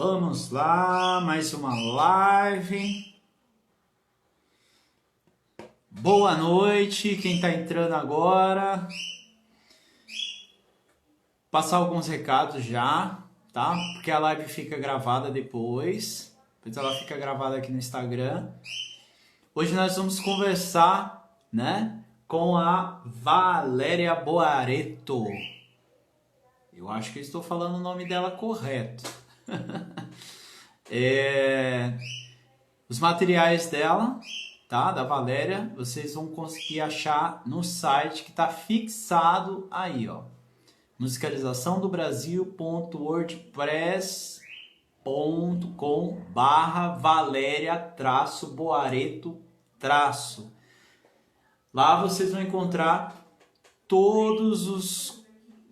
Vamos lá, mais uma live. Boa noite, quem está entrando agora. Passar alguns recados já, tá? Porque a live fica gravada depois. Depois ela fica gravada aqui no Instagram. Hoje nós vamos conversar, né, com a Valéria Boareto. Eu acho que eu estou falando o nome dela correto. Os materiais dela, tá, da Valéria, vocês vão conseguir achar no site que está fixado aí, ó. musicalizaçãodobrasil.wordpress.com/Valéria-Boareto-. Lá vocês vão encontrar todos os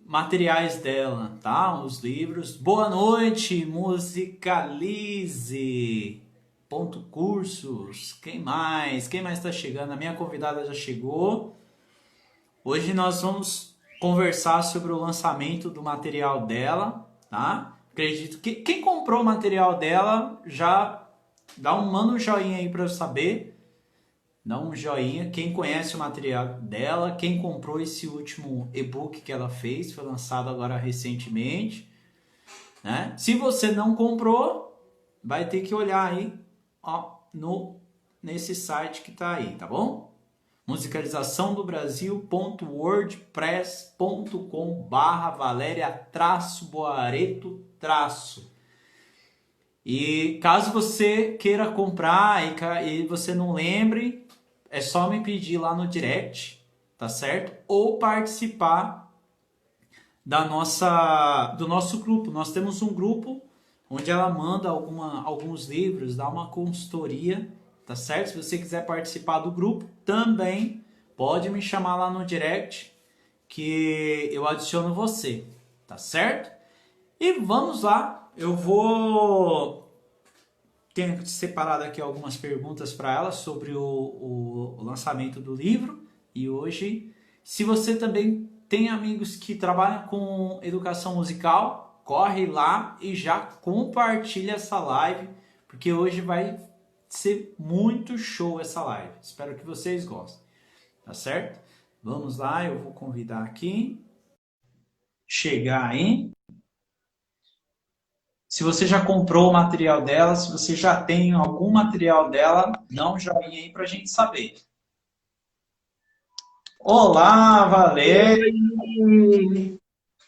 materiais dela, tá? Os livros. Boa noite, Musicalize. Cursos. Quem mais? Quem mais está chegando? A minha convidada já chegou. Hoje nós vamos conversar sobre o lançamento do material dela, tá? Acredito que quem comprou o material dela já manda um joinha aí para eu saber. Dá um joinha. Quem conhece o material dela, quem comprou esse último e-book que ela fez, foi lançado agora recentemente, né? Se você não comprou, vai ter que olhar aí, ó, nesse site que tá aí, tá bom? musicalizaçãodobrasil.wordpress.com/Valéria-Boareto-. E caso você queira comprar e você não lembre, é só me pedir lá no direct, tá certo? Ou participar do nosso grupo. Nós temos um grupo onde ela manda alguns livros, dá uma consultoria, tá certo? Se você quiser participar do grupo, também pode me chamar lá no direct que eu adiciono você, tá certo? E vamos lá, tenho separado aqui algumas perguntas para ela sobre o lançamento do livro. E hoje, se você também tem amigos que trabalham com educação musical, corre lá e já compartilha essa live, porque hoje vai ser muito show essa live. Espero que vocês gostem, tá certo? Vamos lá, eu vou convidar aqui. Chegar aí. Se você já comprou o material dela, se você já tem algum material dela, dá um joinha aí pra gente saber. Olá, Valéria. Oi.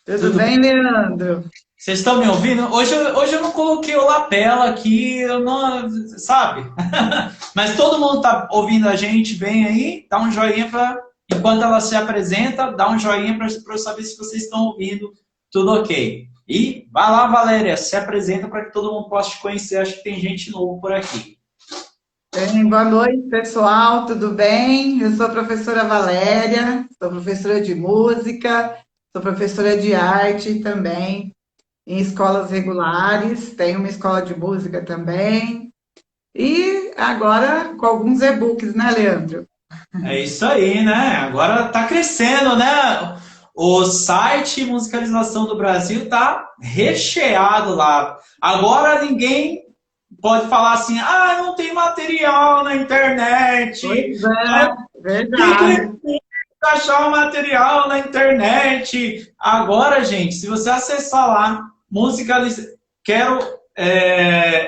Tudo bem, Leandro? Vocês estão me ouvindo? Hoje eu não coloquei o lapela aqui, eu não, sabe? Mas todo mundo está ouvindo a gente bem aí? Dá um joinha enquanto ela se apresenta, dá um joinha para eu saber se vocês estão ouvindo tudo ok. E vai lá, Valéria, se apresenta para que todo mundo possa te conhecer. Acho que tem gente nova por aqui. Bem, boa noite, pessoal, tudo bem? Eu sou a professora Valéria, sou professora de música, sou professora de arte também, em escolas regulares, tenho uma escola de música também, e agora com alguns e-books, né, Leandro? É isso aí, né? Agora tá crescendo, né? O site Musicalização do Brasil tá recheado lá. Agora ninguém pode falar assim, não tem material na internet. Pois é, Fica verdade. achar o material na internet. Agora, gente, se você acessar lá,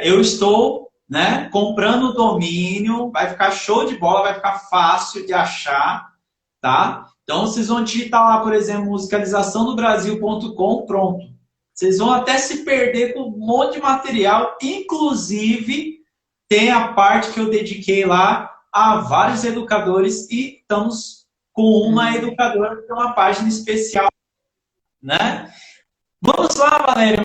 eu estou, né, comprando o domínio, vai ficar show de bola, vai ficar fácil de achar, tá? Então, vocês vão digitar lá, por exemplo, musicalizaçãodobrasil.com, pronto. Vocês vão até se perder com um monte de material, inclusive tem a parte que eu dediquei lá a vários educadores e estamos com uma educadora que tem uma página especial, né? Vamos lá, Valéria.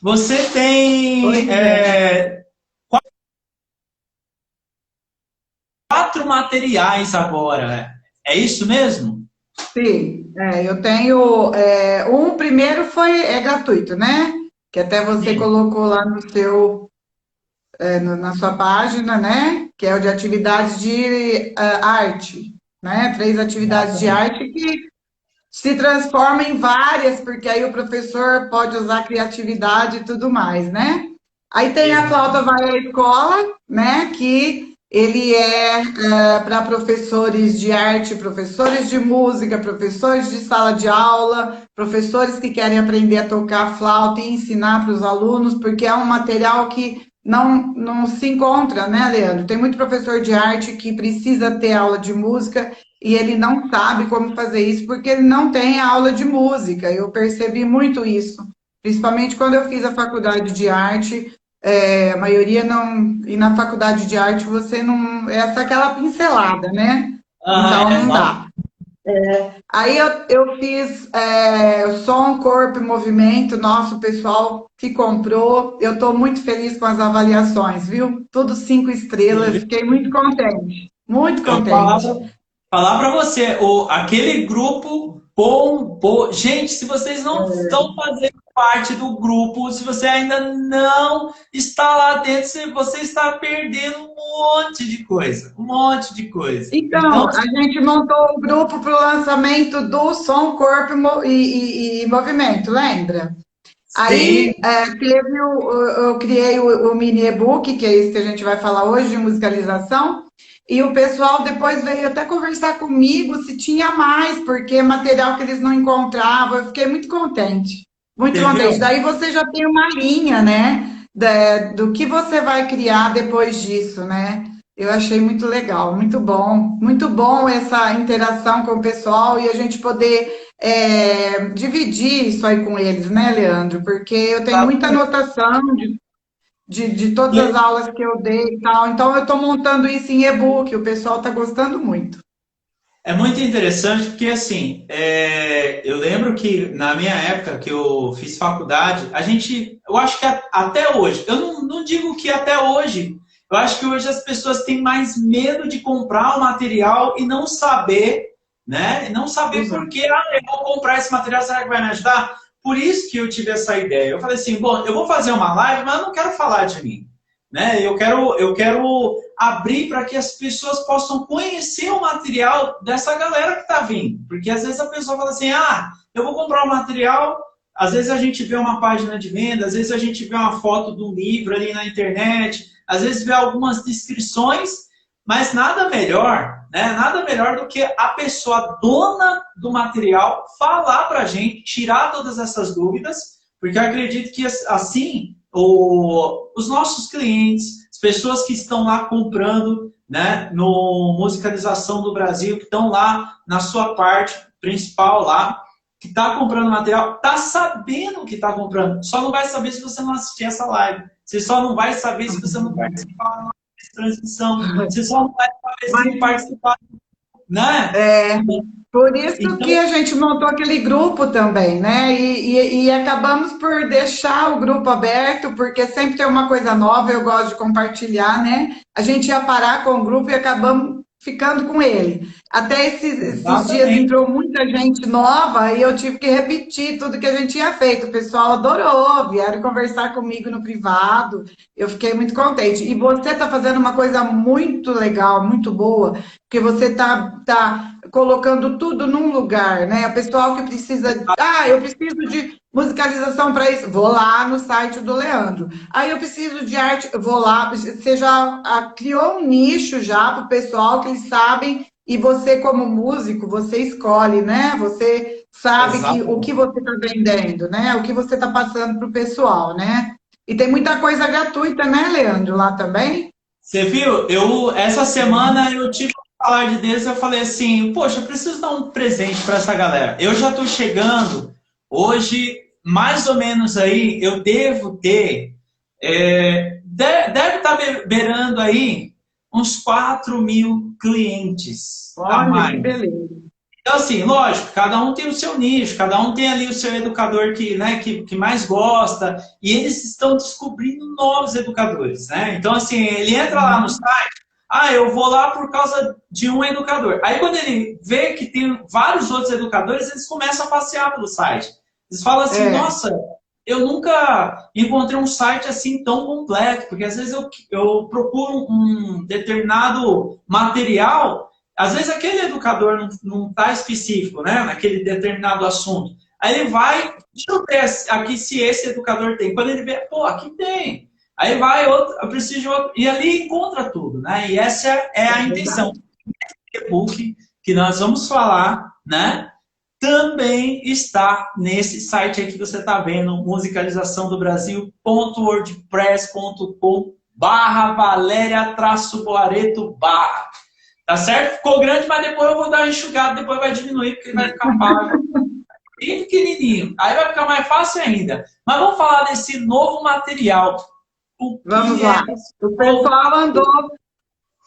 Você tem Pois é. quatro materiais agora, é isso mesmo? Sim, eu tenho. Um primeiro é gratuito, né? Que até você Sim. colocou lá no seu, na sua página, né? Que é o de atividades de arte, né? 3 atividades de Exatamente. arte se transforma em várias, porque aí o professor pode usar criatividade e tudo mais, né? Aí tem a Exato. Flauta Vai à Escola, né? Que ele é, para professores de arte, professores de música, professores de sala de aula, professores que querem aprender a tocar flauta e ensinar para os alunos, porque é um material que não se encontra, né, Leandro? Tem muito professor de arte que precisa ter aula de música e ele não sabe como fazer isso porque ele não tem aula de música. Eu percebi muito isso, principalmente quando eu fiz a faculdade de arte. A maioria não. E na faculdade de arte você não. É só aquela pincelada, né? Aham, Então não exato. dá. Aí eu fiz som, corpo e movimento, nosso pessoal que comprou. Eu estou muito feliz com as avaliações, viu? Tudo 5 estrelas, fiquei muito contente, muito Eu falar, contente. falar para você, aquele grupo bombou. Gente, se vocês não estão fazendo parte do grupo, se você ainda não está lá dentro, você está perdendo um monte de coisa. Um monte de coisa. Então, Então, a gente montou o grupo para o lançamento do som, corpo e movimento, lembra? sim, Aí eu criei o mini e-book, que é esse que a gente vai falar hoje, de musicalização, e o pessoal depois veio até conversar comigo se tinha mais, porque é material que eles não encontravam. Eu fiquei muito contente, muito você contente. viu? Daí você já tem uma linha, né, do que você vai criar depois disso, né? Eu achei muito bom essa interação com o pessoal e a gente poder dividir isso aí com eles, né, Leandro? Porque eu tenho muita anotação de todas as aulas que eu dei e tal, então eu estou montando isso em e-book, o pessoal está gostando muito. É muito interessante porque, assim, eu lembro que na minha época que eu fiz faculdade, eu acho que até hoje, eu não digo que até hoje, eu acho que hoje as pessoas têm mais medo de comprar o material e não saber, né? E não saber Usar. por que, eu vou comprar esse material, será que vai me ajudar? Por isso que eu tive essa ideia. Eu falei assim, bom, eu vou fazer uma live, mas eu não quero falar de mim, né? Eu quero abrir para que as pessoas possam conhecer o material dessa galera que está vindo. Porque às vezes a pessoa fala assim, eu vou comprar um material, às vezes a gente vê uma página de venda, às vezes a gente vê uma foto do livro ali na internet, às vezes vê algumas descrições, mas nada melhor, né? Nada melhor do que a pessoa dona do material falar para a gente, tirar todas essas dúvidas, porque eu acredito que assim os nossos clientes, as pessoas que estão lá comprando, né, no Musicalização do Brasil, que estão lá na sua parte principal lá, que está comprando material, está sabendo o que está comprando. Só não vai saber se você não assistir essa live. Você só não vai saber se você não participar da transmissão. Você só não vai saber se Mas participar, né? por isso que Então, a gente montou aquele grupo também, né? E acabamos por deixar o grupo aberto, porque sempre tem uma coisa nova, eu gosto de compartilhar, né? A gente ia parar com o grupo e acabamos ficando com ele. Até esses dias exatamente. entrou muita gente nova e eu tive que repetir tudo que a gente tinha feito. O pessoal adorou, vieram conversar comigo no privado. Eu fiquei muito contente. E você está fazendo uma coisa muito legal, muito boa, porque você tá colocando tudo num lugar, né? O pessoal que precisa, eu preciso de musicalização para isso, vou lá no site do Leandro. Aí eu preciso de arte, vou lá. Você já criou um nicho já para o pessoal que eles sabem e você como músico, você escolhe, né? Você sabe que o que Exatamente. você está vendendo, né? O que você está passando para o pessoal, né? E tem muita coisa gratuita, né, Leandro, lá também? Você viu? Essa semana eu tive um falar de Deus, eu falei assim, poxa, eu preciso dar um presente para essa galera. Eu já estou chegando, hoje, mais ou menos aí, eu devo ter, deve estar beirando aí uns 4.000 clientes a Olha que mais. beleza. Então, assim, lógico, cada um tem o seu nicho, cada um tem ali o seu educador que, né, que mais gosta, e eles estão descobrindo novos educadores, né? Então, assim, ele entra lá no site, eu vou lá por causa de um educador. Aí, quando ele vê que tem vários outros educadores, eles começam a passear pelo site. Eles falam assim, É, nossa, eu nunca encontrei um site assim tão completo, porque às vezes eu procuro um determinado material às vezes aquele educador não está específico, né, naquele determinado assunto. Aí ele vai, deixa eu ver aqui se esse educador tem. Quando ele vê, pô, aqui tem. Aí vai outro, eu preciso de outro. E ali encontra tudo, né? E essa é a intenção. O e-book que nós vamos falar, né? Também está nesse site aí que você está vendo, musicalizaçãodobrasil.wordpress.com /Valéria-Boareto Tá certo? Ficou grande, mas depois eu vou dar uma enxugada, depois vai diminuir, porque vai ficar pago. Bem pequenininho. Aí vai ficar mais fácil ainda. Mas vamos falar desse novo material. Vamos lá. O pessoal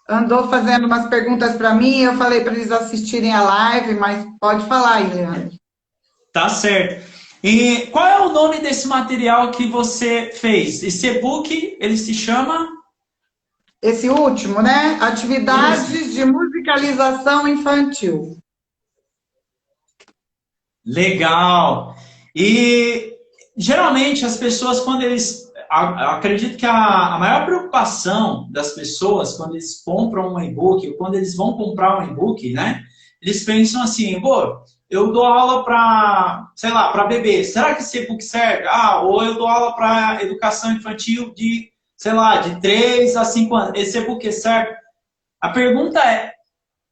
andou fazendo umas perguntas para mim, eu falei para eles assistirem a live, mas pode falar aí, Leandro. Tá certo. E qual é o nome desse material que você fez? Esse e-book, ele se chama? Esse último, né? Atividades de musicalização infantil. Legal. E geralmente as pessoas, quando eles. Acredito que a maior preocupação das pessoas, quando eles compram um e-book, ou quando eles vão comprar um e-book, né? Eles pensam assim, pô, eu dou aula para, sei lá, para bebê. Será que esse e-book serve? Ah, ou eu dou aula para educação infantil de, sei lá, de 3 a 5 anos. Esse e-book serve? A pergunta é,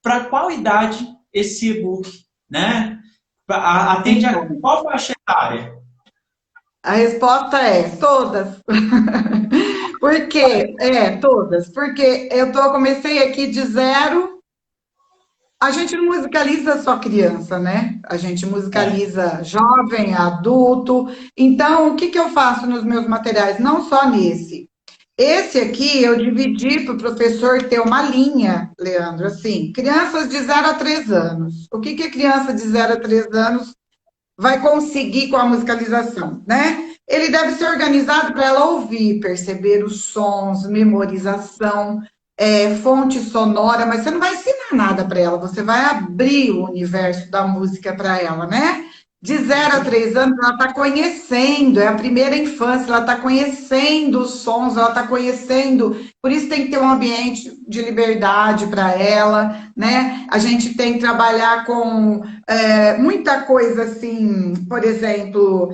para qual idade esse e-book, né? Atende a qual faixa etária? A resposta é todas. Por quê? Todas. Porque comecei aqui de zero. A gente não musicaliza só criança, né? A gente musicaliza jovem, adulto. Então, o que que eu faço nos meus materiais? Não só nesse. Esse aqui eu dividi para o professor ter uma linha, Leandro, assim, crianças de 0 a 3 anos. O que que a criança de 0 a 3 anos vai conseguir com a musicalização, né? Ele deve ser organizado para ela ouvir, perceber os sons, memorização, fonte sonora, mas você não vai ensinar nada para ela, você vai abrir o universo da música para ela, né? De 0 a 3 anos, ela está conhecendo, é a primeira infância, ela está conhecendo os sons, ela está conhecendo, por isso tem que ter um ambiente de liberdade para ela, né? A gente tem que trabalhar com muita coisa assim, por exemplo,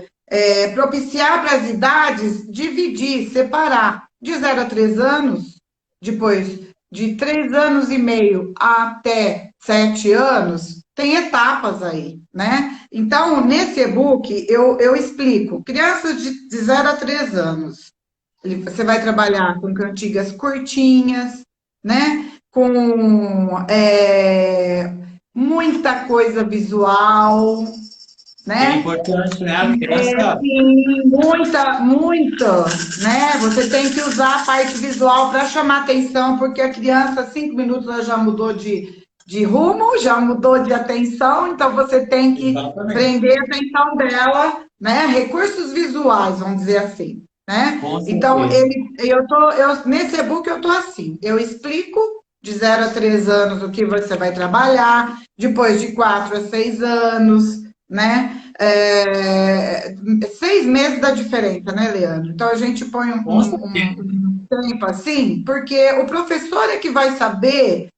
propiciar para as idades, dividir, separar. De 0 a 3 anos, depois de 3 anos e meio até 7 anos, tem etapas aí, né? Então, nesse e-book, eu explico. Crianças de 0 a 3 anos, você vai trabalhar com cantigas curtinhas, né? Com muita coisa visual, É né? importante, né? A criança. Sim, muita, né? Você tem que usar a parte visual para chamar atenção, porque a criança, 5 minutos, ela já mudou de rumo, já mudou de atenção, então você tem que Exatamente. prender a atenção dela, né? Recursos visuais, vamos dizer assim, né? Com Então, certeza. nesse e-book eu tô assim, eu explico de 0 a 3 anos o que você vai trabalhar, depois de 4 a 6 anos, né? 6 meses dá diferença, né, Leandro? Então a gente põe Com certeza. um tempo assim, porque o professor é que vai saber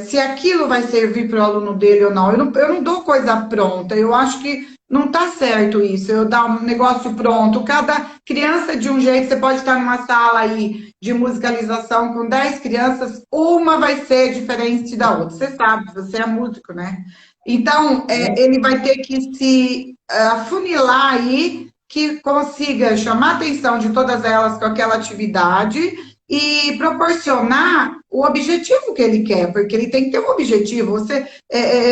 se aquilo vai servir para o aluno dele ou não. Eu não dou coisa pronta, eu acho que não está certo isso, eu dar um negócio pronto. Cada criança é de um jeito, você pode estar numa sala aí de musicalização com 10 crianças, uma vai ser diferente da outra. Você sabe, você é músico, né? Então, ele vai ter que se afunilar aí, que consiga chamar a atenção de todas elas com aquela atividade e proporcionar o objetivo que ele quer, porque ele tem que ter um objetivo.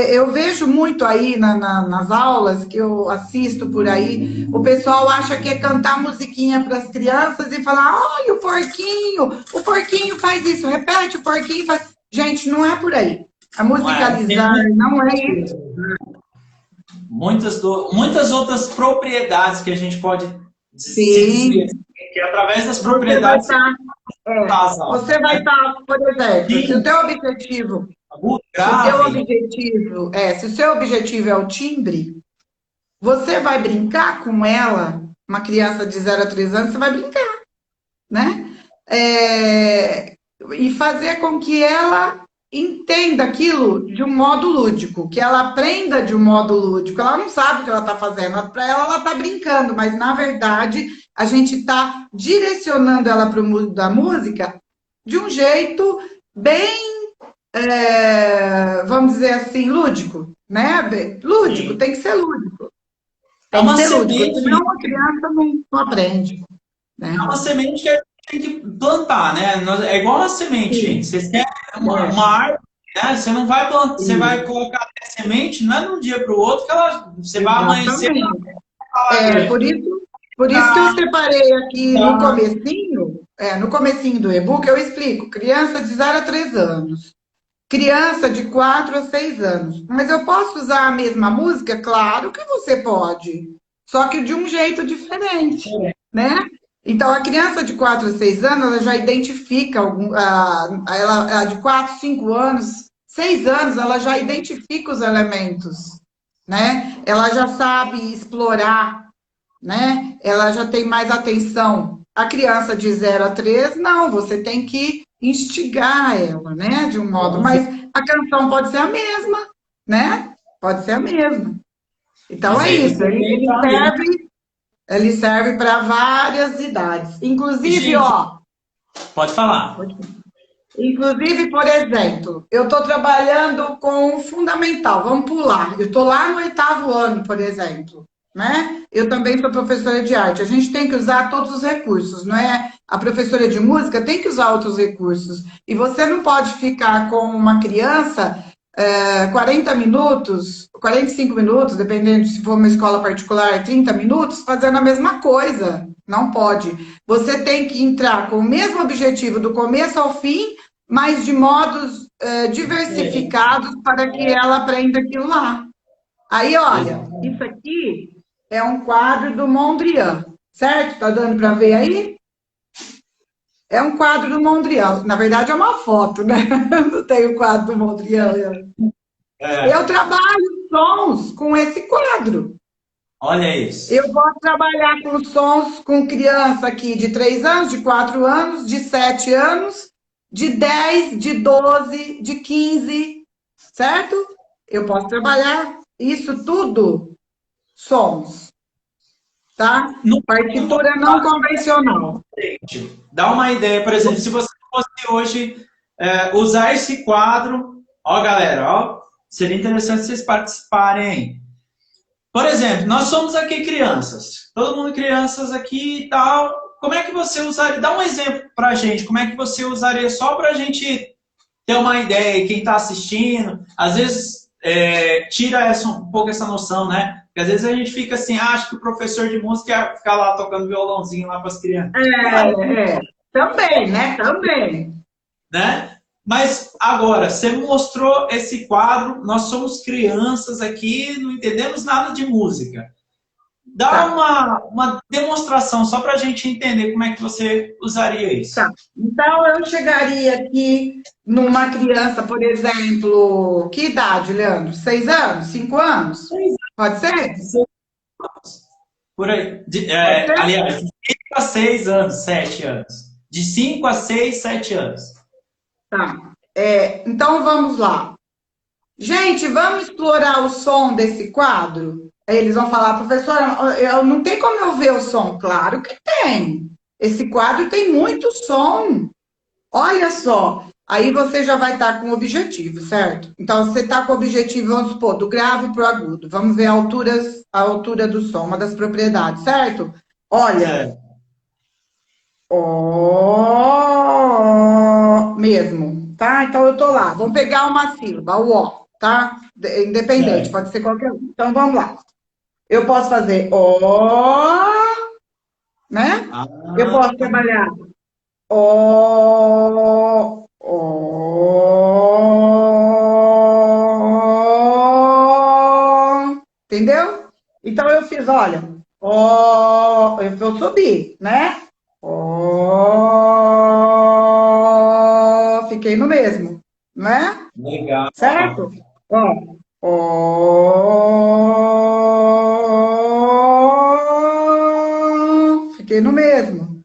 Eu vejo muito aí nas aulas que eu assisto por aí, o pessoal acha que é cantar musiquinha para as crianças e falar, olha o porquinho faz isso, repete, o porquinho faz... Gente, não é por aí. A musicalizar não é isso. Muitas outras propriedades que a gente pode se Sim. dizer, que através das Você vai propriedades estar, você vai estar, por exemplo, se o teu objetivo, grave. se o seu objetivo é o timbre, você vai brincar com ela, uma criança de 0 a 3 anos, você vai brincar, né? E fazer com que ela entenda aquilo de um modo lúdico, que ela aprenda de um modo lúdico. Ela não sabe o que ela está fazendo, para ela está brincando, mas na verdade a gente está direcionando ela para o mundo da música de um jeito bem, vamos dizer assim, lúdico, né? Lúdico, Sim. tem que ser lúdico, É tem que uma ser lúdico, semente, senão a criança não aprende, é né? uma semente que a gente tem que plantar, né? É igual uma semente, gente. Sim, Você quer uma é, árvore, né? Você não vai plantar, você vai sim, colocar a semente, não é de um dia para o outro que você vai amanhecer e exatamente. falar Por isso que eu separei aqui no comecinho do e-book, eu explico, criança de 0 a 3 anos, criança de 4 a 6 anos. Mas eu posso usar a mesma música? Claro que você pode, só que de um jeito diferente, né? Então, a criança de 4 a 6 anos, ela já identifica, ela de 4, 5 anos, 6 anos, ela já identifica os elementos, né? Ela já sabe explorar, né? Ela já tem mais atenção. A criança de 0 a 3, não, você tem que instigar ela, né? De um modo, mas a canção pode ser a mesma, né? Pode ser a mesma. Então mas é aí isso, você tem que estar ali. ele serve para várias idades. E, Inclusive, gente, ó, pode falar. inclusive, por exemplo, eu estou trabalhando com o fundamental, vamos pular. Eu estou lá no 8º ano, por exemplo, né? Eu também sou professora de arte. A gente tem que usar todos os recursos, não é? A professora de música tem que usar outros recursos. E você não pode ficar com uma criança 40 minutos, 45 minutos, dependendo se for uma escola particular, 30 minutos, fazendo a mesma coisa. Não pode. Você tem que entrar com o mesmo objetivo do começo ao fim, mas de modos diversificados para que ela aprenda aquilo lá. Aí, olha, Exatamente. isso aqui é um quadro do Mondrian, certo? Tá dando para ver aí? É um quadro do Mondrian. Na verdade, é uma foto, né? Não tem o quadro do Mondrian. Eu É, trabalho sons com esse quadro. olha isso. Eu vou trabalhar com sons com criança aqui de 3 anos, de 4 anos, de 7 anos, de 10, de 12, de 15, certo? Eu posso trabalhar isso tudo, sons, tá? No, Partitura não convencional. dá uma ideia, por exemplo, se você fosse hoje usar esse quadro, ó, galera, ó, seria interessante vocês participarem. Por exemplo, nós somos aqui crianças, todo mundo crianças aqui e tal. Como é que você usaria? Dá um exemplo pra gente, como é que você usaria só pra gente ter uma ideia, quem está assistindo, às vezes tira um pouco essa noção, né? Porque às vezes a gente fica assim, acha que o professor de música fica lá tocando violãozinho lá para as crianças. Também, né? Também. Né? Mas agora, você mostrou esse quadro, nós somos crianças aqui, não entendemos nada de música. Dá Tá. uma demonstração só para a gente entender como é que você usaria Tá. isso. Então, eu chegaria aqui numa criança, por exemplo, que idade, Leandro? 6 anos? 5 anos? Pode ser? Por aí. Pode ser? Aliás, de 5 a 6 anos, 7 anos. De 5 a 6, 7 anos. Tá. Então, vamos lá. Gente, vamos explorar o som desse quadro? Aí eles vão falar, professora, não tem como eu ver o som. Claro que tem. Esse quadro tem muito som. Olha só, aí você já vai estar com o objetivo, certo? Então, você está com o objetivo, vamos supor, do grave para o agudo. Vamos ver a altura do som, uma das propriedades, certo? Olha, É, ó mesmo, tá? Então, eu tô lá. Vamos pegar uma sílaba, o ó, tá? Independente, certo. pode ser qualquer um. Então, vamos lá. Eu posso fazer ó, né? Eu Ah, posso trabalhar ó, ó. Entendeu? Então eu fiz, olha, ó, eu vou subir, né? Ó, fiquei no mesmo, né? legal. Certo? Ó, ó, fiquei no mesmo.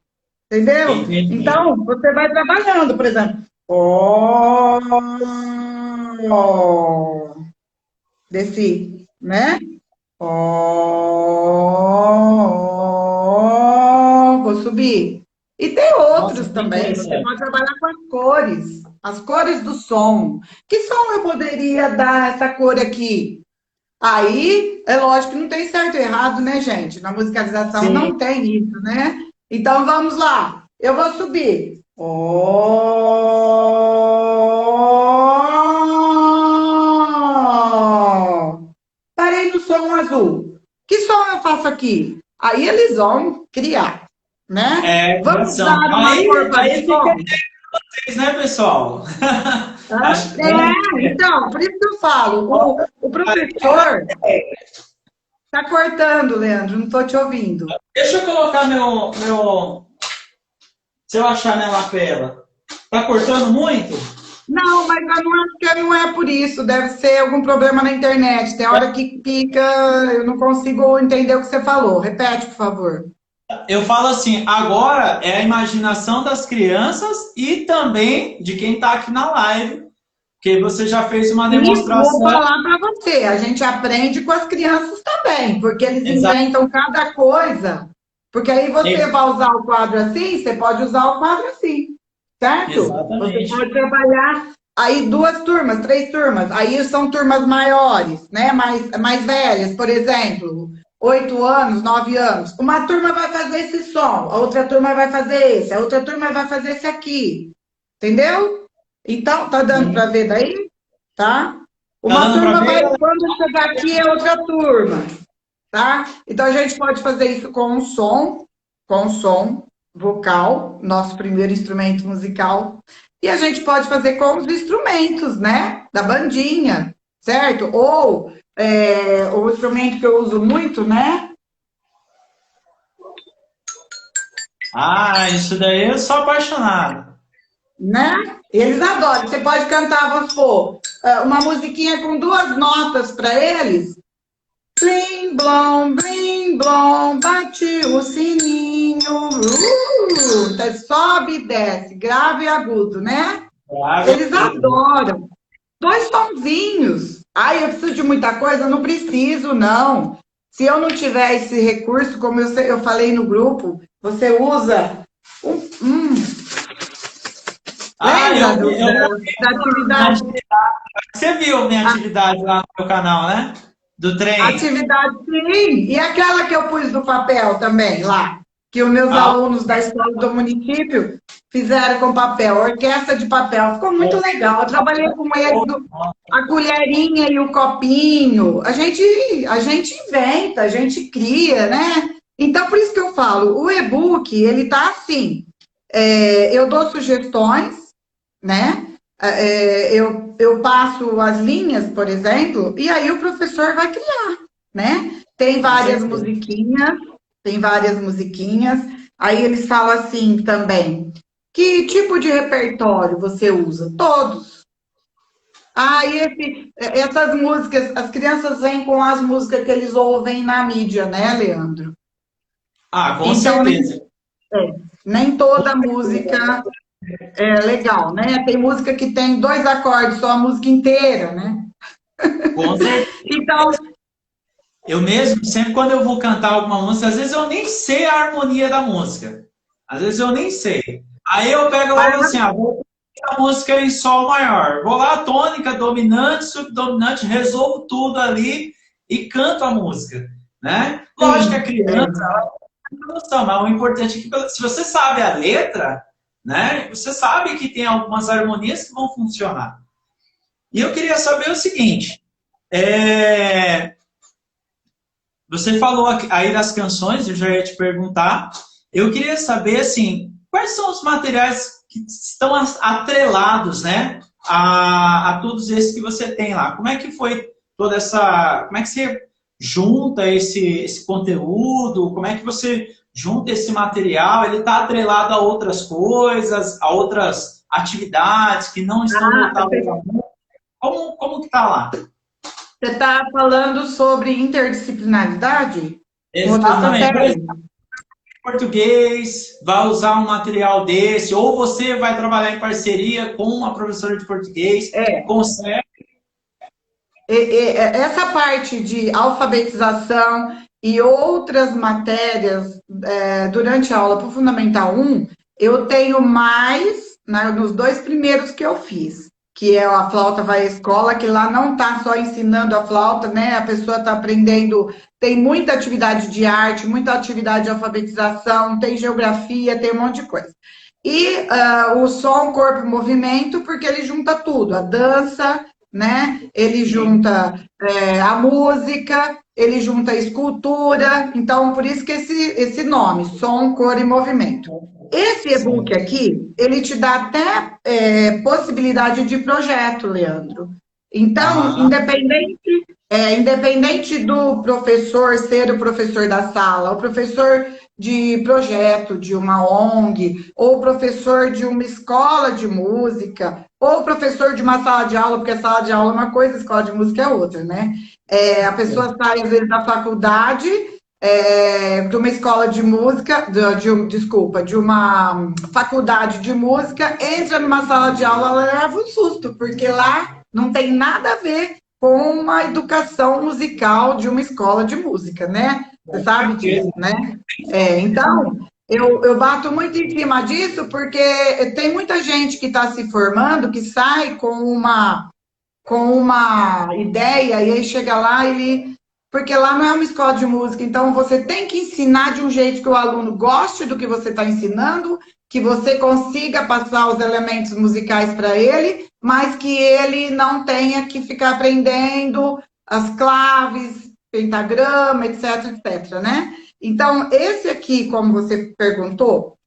Entendeu? Entendi. Então, você vai trabalhando, por exemplo. Ó, Ó, desci, né? Ó, vou subir. E tem Nossa, outros que também. Você interessante. pode trabalhar com as cores do som. Que som eu poderia dar essa cor aqui? Aí, é lógico que não tem certo e errado, né, gente? Na musicalização Sim. não tem isso, né? Então vamos lá. Eu vou subir. Ó. Parei no som azul. Que som eu faço aqui? Aí eles vão criar, né? É, Vamos criação. dar uma Aí, forma de aí fica som? vocês, né, pessoal? Hã? Acho que vamos. É, então, por isso que eu falo, o professor está cortando, Leandro, não estou te ouvindo. Deixa eu colocar meu. Se eu achar minha lapela. Tá cortando muito? Não, mas eu não acho que não é por isso, deve ser algum problema na internet. Tem hora que pica, eu não consigo entender o que você falou. Repete, por favor. Eu falo assim, agora é a imaginação das crianças e também de quem está aqui na live, que você já fez uma E vou demonstração. falar para você, a gente aprende com as crianças também, porque eles Exa- inventam cada coisa. Porque aí você vai usar o quadro assim, você pode usar o quadro assim, certo? Você Exatamente. pode trabalhar aí duas turmas, três turmas, aí são turmas maiores, né? Mais velhas, por exemplo, 8 anos, 9 anos. Uma turma vai fazer esse som, a outra turma vai fazer esse, a outra turma vai fazer esse aqui, entendeu? Então, tá dando para ver daí? Tá? Tá Uma dando para turma vai, ver? quando chegar aqui, é outra turma, tá? Então a gente pode fazer isso com o som vocal, nosso primeiro instrumento musical, e a gente pode fazer com os instrumentos, né? Da bandinha, certo? Ou o instrumento que eu uso muito, Ah, isso daí eu sou apaixonado. né? Eles adoram. Você pode cantar, vamos supor, uma musiquinha com duas notas para eles. Blim, blom, bate o sininho. Sobe e desce, grave e agudo, né? Claro. Eles adoram. Dois sonzinhos. Ai, eu preciso de muita coisa? Não preciso, não. Se eu não tiver esse recurso, como eu falei no grupo, você usa Ah, lembra eu da minha atividade? atividade. Você viu minha atividade lá no meu canal, né? Do trem. Atividade, sim. E aquela que eu pus do papel também, lá, que os meus Ah, alunos da escola do município fizeram com papel, orquestra de papel. Ficou muito legal. Eu trabalhei com eles, a colherinha e o copinho. A gente inventa, a gente cria, né? Então, por isso que eu falo, o e-book, ele tá assim, eu dou sugestões, né? Eu passo as linhas, por exemplo, e aí o professor vai criar, né? com certeza. Tem várias musiquinhas. Aí eles falam assim também: que tipo de repertório você usa? Todos. Ah, essas músicas, as crianças vêm com as músicas que eles ouvem na mídia, né, Leandro? Ah, com Então, certeza. nem toda música é legal, né? Tem música que tem dois acordes, só a música inteira, né? Com certeza. Então, Eu mesmo, sempre quando eu vou cantar alguma música, às vezes eu nem sei a harmonia da música. Às vezes eu nem sei. Aí eu pego lá e falo assim, vou cantar a música em sol maior. Vou lá, tônica, dominante, subdominante, resolvo tudo ali e canto a música, né? Lógico que a sim, criança, ela não tem noção, mas o importante é que se você sabe a letra, né? Você sabe que tem algumas harmonias que vão funcionar. E eu queria saber o seguinte, você falou aí das canções, eu já ia te perguntar. Eu queria saber, assim, quais são os materiais que estão atrelados, né, a todos esses que você tem lá. Como é que foi toda essa... Como é que você junta esse conteúdo? Como é que você junta esse material? Ele está atrelado a outras coisas, a outras atividades que não estão voltadas você à música? Como que está lá? está falando sobre interdisciplinaridade com outras Exatamente. matérias? Português, vai usar um material desse, ou você vai trabalhar em parceria com uma professora de português, É, consegue. Essa parte de alfabetização e outras matérias durante a aula para o Fundamental 1, eu tenho mais, né, nos dois primeiros que eu fiz, que é a flauta vai à escola, que lá não está só ensinando a flauta, né? A pessoa está aprendendo, tem muita atividade de arte, muita atividade de alfabetização, tem geografia, tem um monte de coisa. E o som, corpo e movimento, porque ele junta tudo, a dança, né? Ele junta a música, ele junta a escultura, então por isso que esse nome, som, cor e movimento. Esse e-book Sim. aqui, ele te dá até possibilidade de projeto, Leandro. Então, Ah, independente do professor ser o professor da sala, o professor de projeto de uma ONG, ou professor de uma escola de música, ou professor de uma sala de aula, porque a sala de aula é uma coisa, a escola de música é outra, né? A pessoa sai, às vezes, da faculdade, de uma escola de música, desculpa, de uma faculdade de música, entra numa sala de aula, ela leva um susto, porque lá não tem nada a ver com uma educação musical de uma escola de música, né? Você com sabe disso, certeza. né? Então, eu bato muito em cima disso porque tem muita gente que está se formando que sai com uma ideia e aí chega lá e porque lá não é uma escola de música, então você tem que ensinar de um jeito que o aluno goste do que você está ensinando, que você consiga passar os elementos musicais para ele, mas que ele não tenha que ficar aprendendo as claves, pentagrama, etc, etc, né? Então, esse aqui, como você perguntou,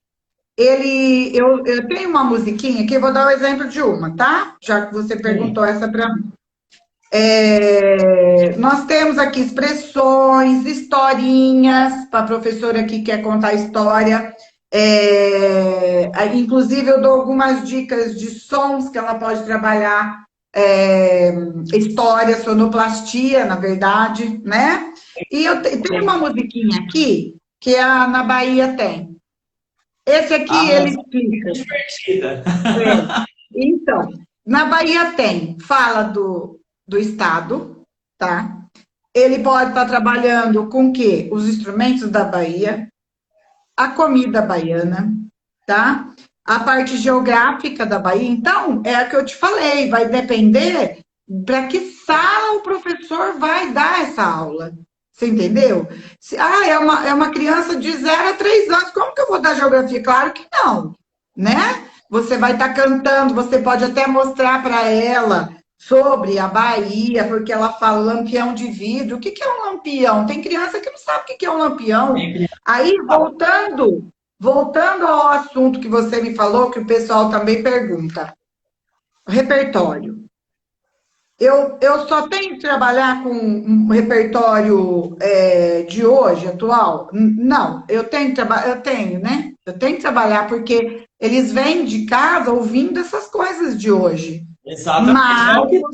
eu tenho uma musiquinha que eu vou dar o exemplo de uma, tá? Já que você Sim. perguntou essa para mim. Nós temos aqui expressões, historinhas, para a professora que quer contar história. Inclusive, eu dou algumas dicas de sons que ela pode trabalhar, história, sonoplastia, na verdade, né? E eu tenho uma Sim. musiquinha aqui, que na Bahia tem. Esse A aqui, ele música explica. é divertida. Então, na Bahia tem, fala do Estado, tá? Ele pode estar trabalhando com o quê? Os instrumentos da Bahia, a comida baiana, tá? A parte geográfica da Bahia. Então, é o que eu te falei, vai depender para que sala o professor vai dar essa aula. Você entendeu? É uma criança de 0 a 3 anos, como que eu vou dar geografia? Claro que não, né? Você vai estar cantando, você pode até mostrar para ela sobre a Bahia, porque ela fala lampião de vidro. O que que é um lampião? Tem criança que não sabe o que que é um lampião. Sempre. Aí, voltando ao assunto que você me falou, que o pessoal também pergunta, repertório. Eu só tenho que trabalhar com um repertório de hoje, atual? Não, eu tenho, né? Eu tenho que trabalhar porque eles vêm de casa ouvindo essas coisas de hoje. Exatamente. É Mas, o que está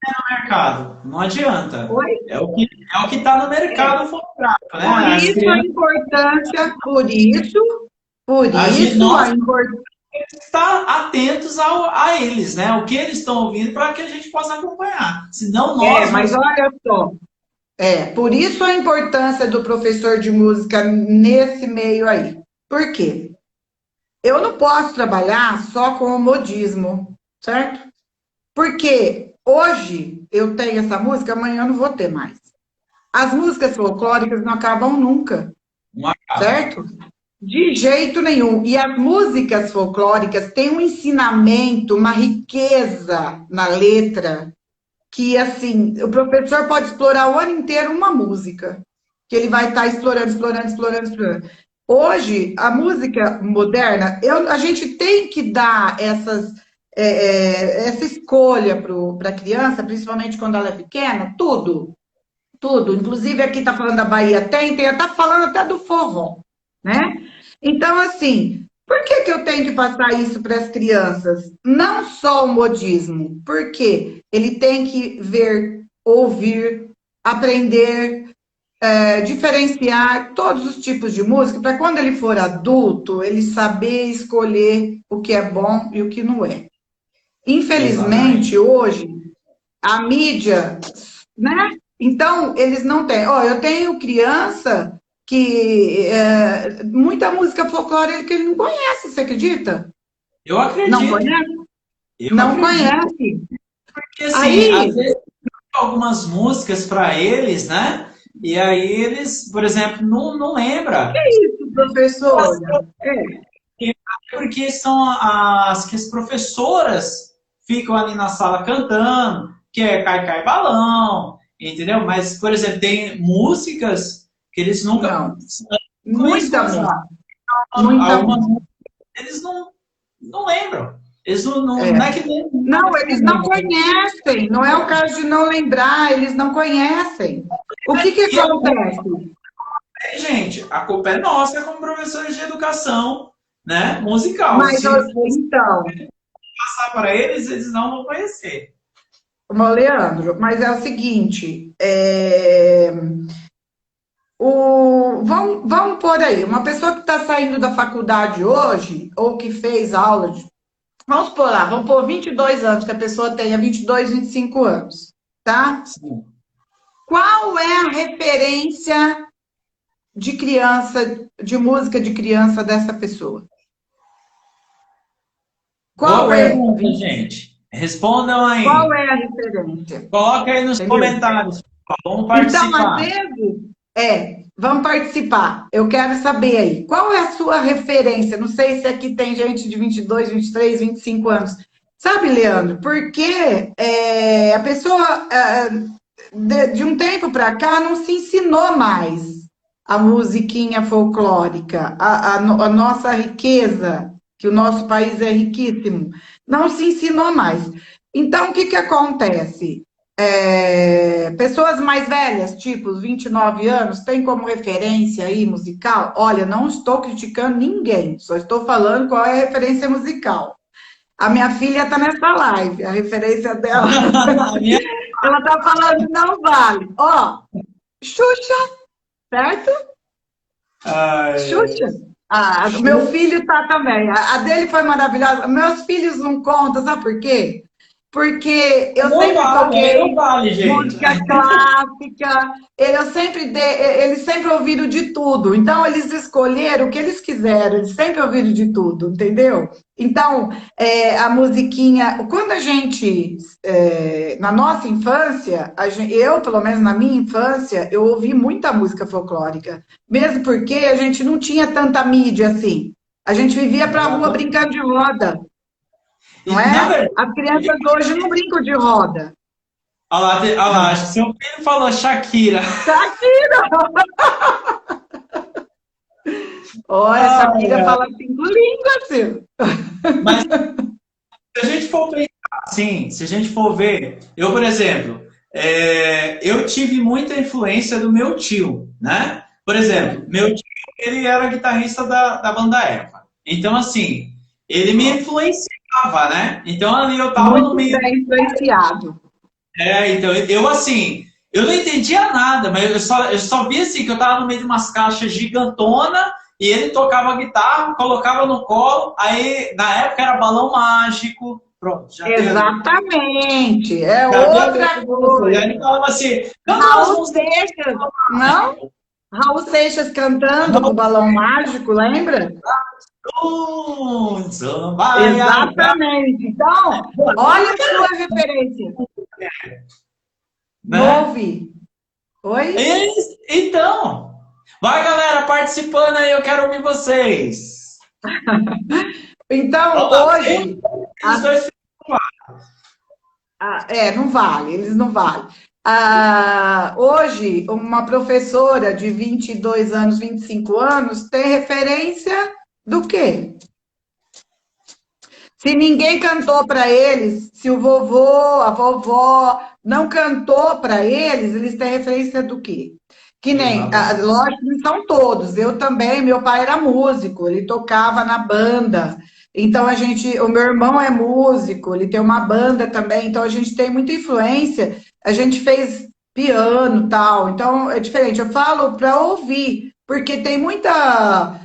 no mercado. Não adianta. oi? É o que está no mercado fonográfico, né? Por As isso a crianças, importância, por isso a nós importância. temos que estar atentos a eles, né? O que eles estão ouvindo para que a gente possa acompanhar. Senão nós Mas vamos. olha só, por isso a importância do professor de música nesse meio aí. Por quê? Eu não posso trabalhar só com o modismo, certo? Porque hoje eu tenho essa música, amanhã eu não vou ter mais. As músicas folclóricas não acabam nunca, Não acaba. certo? De jeito nenhum. E as músicas folclóricas têm um ensinamento, uma riqueza na letra, que assim, o professor pode explorar o ano inteiro uma música, que ele vai estar explorando, explorando, explorando, explorando. Hoje, a música moderna, a gente tem que dar essa escolha para a criança, principalmente quando ela é pequena, tudo, tudo. Inclusive, aqui está falando da Bahia, está falando até do forró, né? Então, assim, por que que eu tenho que passar isso para as crianças? Não só o modismo, porque ele tem que ver, ouvir, aprender, diferenciar todos os tipos de música, para quando ele for adulto, ele saber escolher o que é bom e o que não é. Exatamente. Infelizmente, hoje, a mídia, né? Então, eles não têm. Ó, eu tenho criança que muita música folclórica que ele não conhece, você acredita? Eu Não acredito, conhece? eu Não acredito. conhece. Porque assim, às Aí, vezes algumas músicas para eles, né? E aí eles, por exemplo, não lembra. professora, Porque são as que as professoras ficam ali na sala cantando, que é Cai Cai Balão, entendeu? Mas, por exemplo, tem músicas que eles nunca não. conhecem Muita cantar. música, muita Algumas música. músicas eles não lembram. Eles não é É. que não é Não, que eles não não lembram. conhecem. Não é o caso de não lembrar, eles não conhecem. O que que E a culpa acontece? gente, a culpa é nossa como professores de educação, né, musical. Mas, Se fosse então, passar para eles, eles não vão conhecer. Leandro, mas é o seguinte, vamos por aí, uma pessoa que está saindo da faculdade hoje, ou que fez aula de, vamos por lá, vamos por 22 anos, que a pessoa tenha 22, 25 anos, tá? Sim. Qual é a referência de criança, de música de criança dessa pessoa? Boa Qual é? pergunta, gente. Respondam Qual aí. é a referência? Coloca aí nos Entendeu? comentários. Vamos Então, às participar. vezes, vamos participar. Eu quero saber aí, qual é a sua referência? Não sei se aqui tem gente de 22, 23, 25 anos. Sabe, Leandro, porque a pessoa, de um tempo para cá, não se ensinou mais a musiquinha folclórica, a nossa riqueza, que o nosso país é riquíssimo, não se ensinou mais. Então, o que que acontece? Pessoas mais velhas, tipo os 29 anos, tem como referência aí musical? Olha, não estou criticando ninguém, só estou falando qual é a referência musical. A minha filha está nessa live, a referência dela, A minha... ela está falando não vale. Ó, Xuxa, certo? Ai, Xuxa. Ah, meu filho tá também. A dele foi maravilhosa. Meus filhos não contam, sabe por quê? Porque eu não sempre vale, aí não toquei vale, gente. música clássica, eles sempre ouviram de tudo. Então, eles escolheram o que eles quiseram, eles sempre ouviram de tudo, entendeu? Então, a musiquinha, quando a gente, na nossa infância, eu, pelo menos na minha infância, eu ouvi muita música folclórica, mesmo porque a gente não tinha tanta mídia assim. A gente vivia pra rua Exatamente. brincando de roda, não E, na é? verdade, As crianças hoje não brincam de roda. olha lá, acho que seu filho falou Shakira. Shakira! Olha, Ai, Shakira ai. fala 5 línguas, filho. Mas se a gente for pensar assim, se a gente for ver, eu, por exemplo, eu tive muita influência do meu tio, né? Por exemplo, meu tio, ele era guitarrista da banda Eva. Então, assim, ele me influenciava, né? Então, ali eu tava no Muito meio. bem influenciado. Então, eu, assim, eu não entendia nada, mas eu só via, assim, que eu tava no meio de umas caixas gigantona e ele tocava guitarra, colocava no colo, aí, na época, era balão mágico. Pronto, já tem ali. Exatamente. É Já deu a letra outra pra você. E aí coisa. ele falava assim, canta umas Raul músicas. Seixas, não? Raul Seixas cantando com o Balão Mágico, lembra? Vai, Exatamente. Então, olha a sua referência. Não né? ouvi. Oi? Então, vai galera participando aí, eu quero ouvir vocês. Então, Vamos lá, hoje, eles dois ficam lá. não vale, eles não valem. Hoje, uma professora de 22 anos, 25 anos, tem referência do quê? Se ninguém cantou para eles, se o vovô, a vovó não cantou para eles, eles têm referência do quê? Que nem, Exatamente. lógico, não são todos. Eu também, meu pai era músico, ele tocava na banda. Então o meu irmão é músico, ele tem uma banda também, então a gente tem muita influência. A gente fez piano, tal. Então é diferente. Eu falo para ouvir, Porque tem muita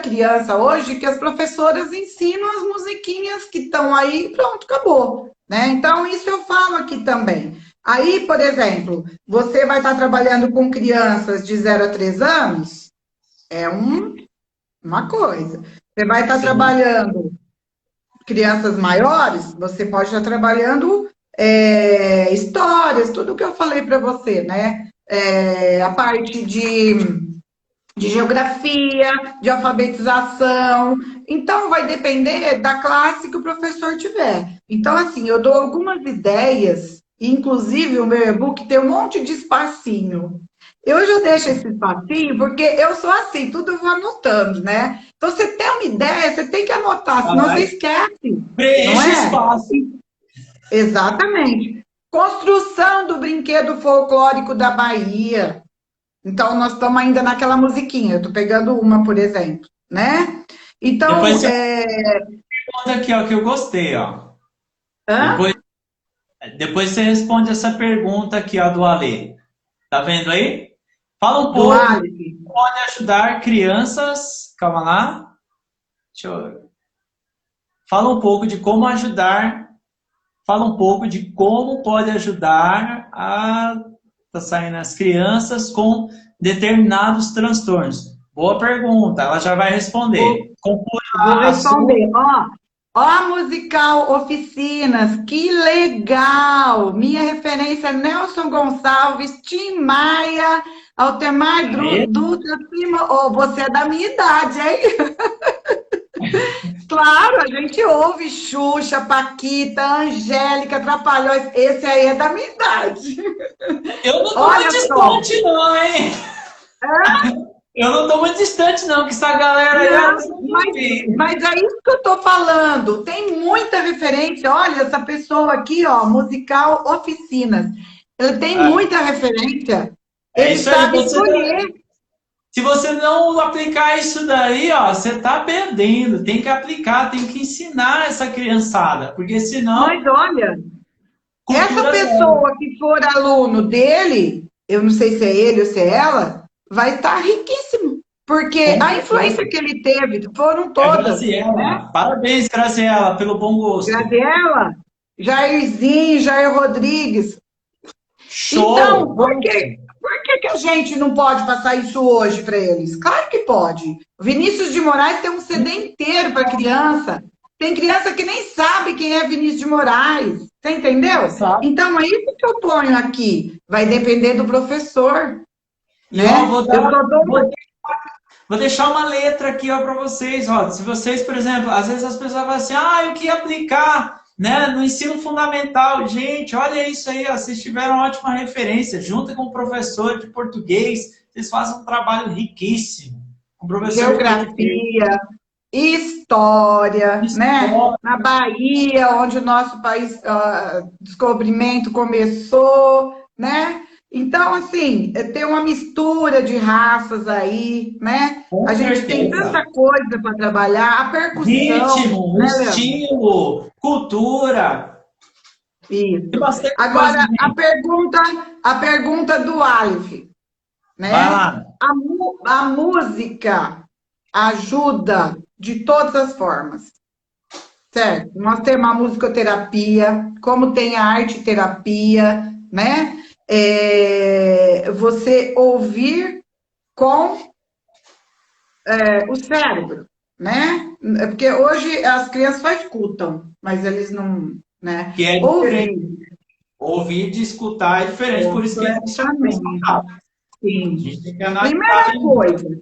criança hoje que as professoras ensinam as musiquinhas que estão aí e pronto, acabou, né? Então, isso eu falo aqui também. Aí, por exemplo, você vai estar trabalhando com crianças de 0 a 3 anos, é uma coisa. Você vai estar Sim. trabalhando crianças maiores, você pode estar trabalhando histórias, tudo que eu falei para você, né? A parte de geografia, de alfabetização. Então, vai depender da classe que o professor tiver. Então, assim, eu dou algumas ideias, inclusive o meu e-book tem um monte de espacinho. Eu já deixo esse espacinho porque eu sou assim, tudo eu vou anotando, né? Então, você tem uma ideia, você tem que anotar, senão você Vai. esquece, não Preenche o é? espaço. Exatamente. Construção do brinquedo folclórico da Bahia. Então, nós estamos ainda naquela musiquinha. Eu estou pegando uma, por exemplo, né? Depois Então, você responde aqui, ó, que eu gostei, ó. hã? Depois, depois você responde essa pergunta aqui, ó, do Ale. Tá vendo aí? Fala um Do pouco Alice. pode ajudar crianças. Calma lá. Deixa eu... Fala um pouco de como ajudar. Fala um pouco de como pode ajudar a tá saindo as crianças com determinados transtornos. Boa pergunta, ela já vai Vou, responder. Conclui vou a sua. responder. Ó, a musical Oficinas, que legal! Minha referência é Nelson Gonçalves, Tim Maia, Altemar Aí, Dutra, oh, você é da minha idade, hein? Claro, a gente ouve Xuxa, Paquita, Angélica, Trapalhões. Esse aí é da minha idade. eu não estou muito Olha só. distante, não, hein? Eu não estou muito distante, não, que essa galera aí eu Não, não vi. mas é isso que eu tô falando. Tem muita referência. Olha, essa pessoa aqui, ó, musical Oficinas. Ele tem muita referência. É Ele isso aí, sabe escolher. se você não aplicar isso daí, ó, você está perdendo. Tem que aplicar, tem que ensinar essa criançada, porque Mas senão, olha, essa cultura zero. pessoa que for aluno dele, eu não sei se é ele ou se é ela, vai estar riquíssimo. Porque Com a certeza. influência que ele teve foram É a todas, né? Graciela. Parabéns, Graciela, pelo bom gosto. Graziella, Jairzinho, Jair Rodrigues. Show! Então, por que a gente não pode passar isso hoje para eles? Claro que pode. O Vinícius de Moraes tem um CD inteiro para criança. Tem criança que nem sabe quem é Vinícius de Moraes. Você entendeu? Sabe? Então, é isso que eu ponho aqui. Vai depender do professor, E ó, né? Eu só dou uma... vou deixar uma letra aqui ó para vocês. Ó, se vocês, por exemplo, às vezes as pessoas falam assim, ah, eu queria aplicar, né, no ensino fundamental. Gente, olha isso aí, ó, vocês tiveram uma ótima referência. Junto com o professor de português, vocês fazem um trabalho riquíssimo. Com o professor de português. Geografia, história, né? História. Na Bahia, onde o nosso país, descobrimento começou, né? Então, assim, tem uma mistura de raças aí, né? Com A gente tem certeza. tanta coisa para trabalhar, a percussão, Ritmo, né, Leandro? estilo, cultura. Tem Isso. bastante coisa, Agora, gente. a pergunta do Aleph, Vai né? lá. A música ajuda de todas as formas. Certo. Nós temos a musicoterapia, como tem a arte terapia, né? Você ouvir com o cérebro, né? Porque hoje as crianças só escutam, mas eles não, né? Que é diferente. Ouvir Ouvir de escutar é diferente, por isso que existe a completamente, escutar. A sim. gente tem que analisar Primeira bem. coisa,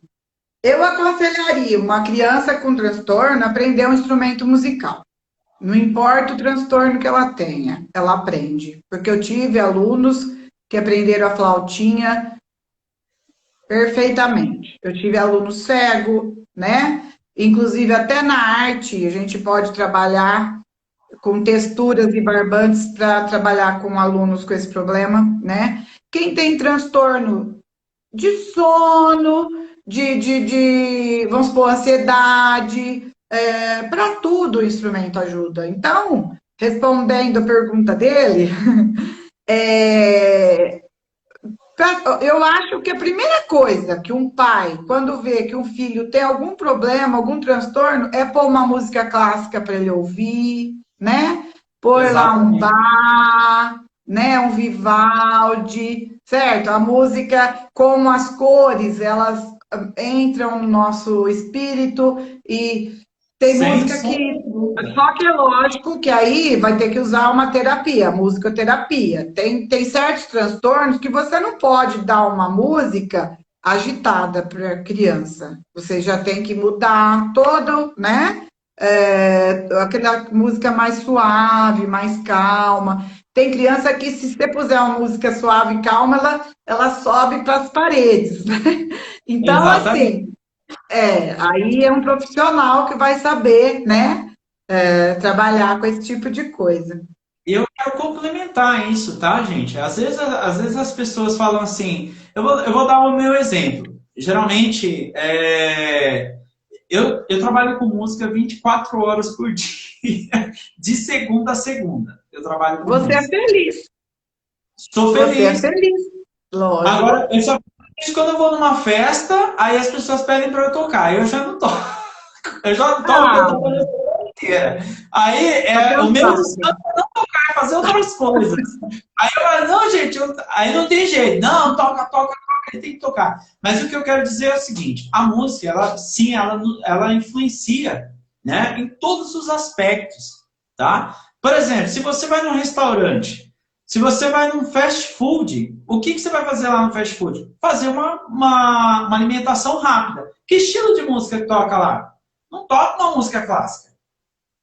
eu aconselharia uma criança com transtorno a aprender um instrumento musical. Não importa o transtorno que ela tenha, ela aprende. Porque eu tive alunos que aprenderam a flautinha perfeitamente. Eu tive aluno cego, né? Inclusive, até na arte, a gente pode trabalhar com texturas e barbantes para trabalhar com alunos com esse problema, né? Quem tem transtorno de sono, vamos supor, ansiedade, para tudo o instrumento ajuda. Então, respondendo a pergunta dele, é, Eu acho que a primeira coisa que um pai, quando vê que um filho tem algum problema, algum transtorno, é pôr uma música clássica para ele ouvir, né? Pôr lá um Exatamente. Bach, né? Um Vivaldi, certo? A música, como as cores, elas entram no nosso espírito e tem Sem música sombra que. de dúvida. Só que é lógico que aí vai ter que usar uma terapia, musicoterapia. Tem certos transtornos que você não pode dar uma música agitada para a criança. Você já tem que mudar todo, né? Aquela música mais suave, mais calma. Tem criança que, se você puser uma música suave e calma, ela sobe para as paredes, né? Então, Exatamente. assim, aí é um profissional que vai saber, né, trabalhar com esse tipo de coisa. E eu quero complementar isso, tá, gente? Às vezes as pessoas falam assim, eu vou dar o meu exemplo. Geralmente, eu trabalho com música 24 horas por dia, de segunda a segunda. Eu trabalho com Você é música. feliz, Sou você é feliz. feliz, Agora, lógico. eu só fico feliz quando eu vou numa festa, aí as pessoas pedem para eu tocar. Eu já não toco. Eu já não toco, eu Ah, toco a noite inteira. Aí, tô o meu cansada. descanso é fazer outras coisas. Aí eu falo, não, gente, aí não tem jeito. Não, toca, toca, toca, ele tem que tocar. Mas o que eu quero dizer é o seguinte, a música, ela, sim, ela influencia, né, em todos os aspectos, tá? Por exemplo, se você vai num restaurante, se você vai num fast food, o que você vai fazer lá no fast food? Fazer uma alimentação rápida. Que estilo de música que toca lá? Não toca uma música clássica,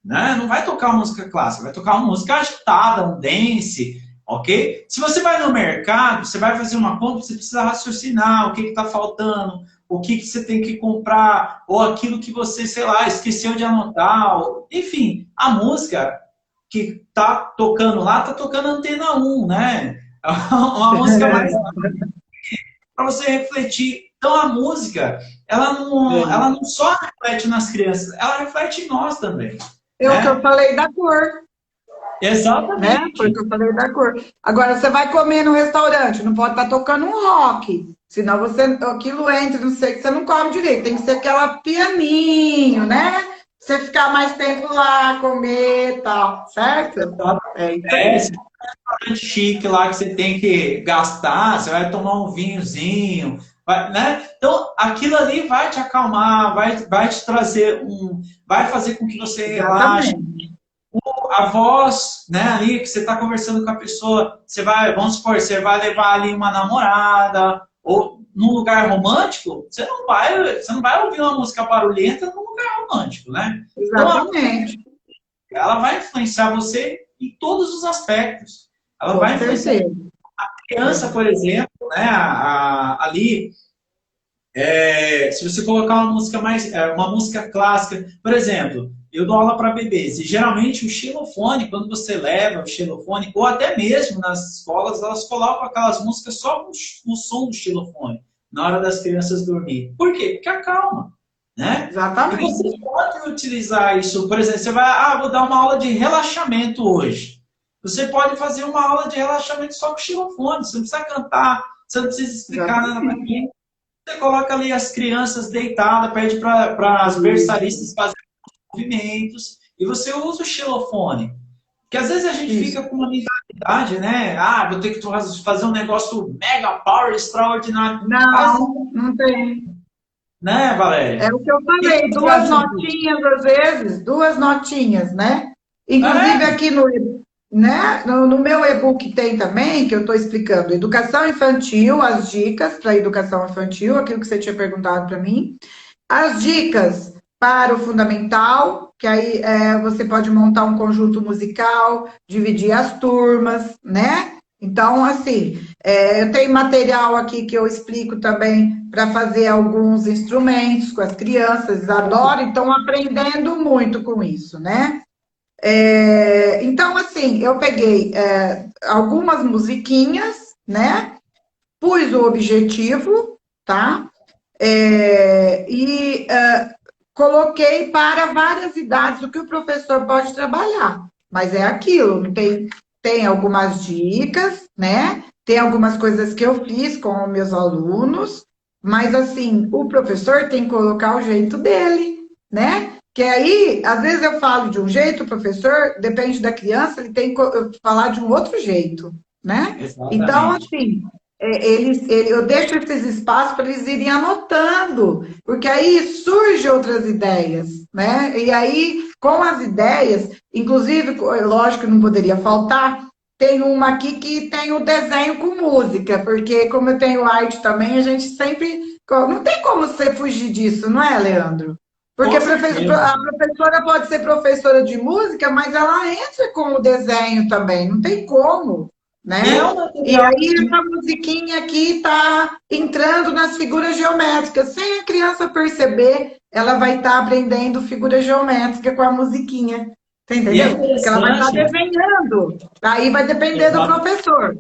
né? Não vai tocar uma música clássica, vai tocar uma música agitada, um dance, ok? Se você vai no mercado, você vai fazer uma compra, você precisa raciocinar o que está faltando, o que você tem que comprar, ou aquilo que você, sei lá, esqueceu de anotar. Enfim, a música que tá tocando lá, tá tocando Antena 1, né? Uma música mais para você refletir. Então a música, ela não só reflete nas crianças, ela reflete em nós também, É o que eu né? falei da cor, né? Foi o Exatamente. que eu falei da cor. Agora, você vai comer no restaurante, não pode estar tocando um rock, senão aquilo entra, não sei, que você não come direito. Tem que ser aquela pianinho, né? Você ficar mais tempo lá, comer e tal, certo? É isso É, aí. esse restaurante chique lá que você tem que gastar, você vai tomar um vinhozinho, né? Então, aquilo ali vai te acalmar, vai te trazer vai fazer com que você relaxe. Exatamente. A voz, né, ali que você está conversando com a pessoa, você vai, vamos supor, você vai levar ali uma namorada, ou num lugar romântico, você não vai ouvir uma música barulhenta num lugar romântico, né? Então a música, Exatamente. ela vai influenciar você em todos os aspectos. Ela Com vai influenciar certeza. a criança, por exemplo, né, ali, se você colocar uma música clássica, por exemplo, eu dou aula para bebês, e geralmente o xilofone, quando você leva o xilofone, ou até mesmo nas escolas, elas colocam aquelas músicas só com o som do xilofone, na hora das crianças dormir. Por quê? Porque acalma, né? E você Exatamente. pode utilizar isso, por exemplo, você vai, vou dar uma aula de relaxamento hoje. Você pode fazer uma aula de relaxamento só com xilofone, você não precisa cantar, você não precisa explicar nada para Exatamente. ninguém. Você coloca ali as crianças deitadas, pede para as berçaristas fazerem movimentos, e você usa o xilofone. Porque às vezes a gente Isso. fica com uma mentalidade, né? Vou ter que fazer um negócio mega power, extraordinário. Faz, Não, não tem. né, É Valéria? o que eu O que falei, você duas acha disso? notinhas às vezes, duas notinhas, né? Inclusive É, aqui no meu e-book tem também, que eu estou explicando, educação infantil, as dicas para educação infantil, aquilo que você tinha perguntado para mim, as dicas para o fundamental, que aí você pode montar um conjunto musical, dividir as turmas, né? Então, assim, eu tenho material aqui que eu explico também para fazer alguns instrumentos com as crianças, eles adoram, estão aprendendo muito com isso, né? Então, assim, eu peguei algumas musiquinhas, né? Pus o objetivo, tá? Coloquei para várias idades o que o professor pode trabalhar. Mas é aquilo, tem algumas dicas, né? tem algumas coisas que eu fiz com os meus alunos, mas assim, o professor tem que colocar o jeito dele, né? Que aí, às vezes eu falo de um jeito, o professor, depende da criança, ele tem que falar de um outro jeito, né? Então, Exatamente. assim, eu deixo esses espaços para eles irem anotando, porque aí surgem outras ideias, né? E aí, com as ideias, inclusive, lógico que não poderia faltar, tem uma aqui que tem o desenho com música, porque como eu tenho arte também, a gente sempre. Não tem como você fugir disso, não é, Leandro? Porque Com certeza. a professora pode ser professora de música, mas ela entra com o desenho também, não tem como, E é um né? E material aí que essa musiquinha aqui está entrando nas figuras geométricas, sem a criança perceber, ela vai estar aprendendo figura geométrica com a musiquinha. Você e é entendeu? Porque ela vai estar interessante. desenhando. Aí vai depender do Exato. professor.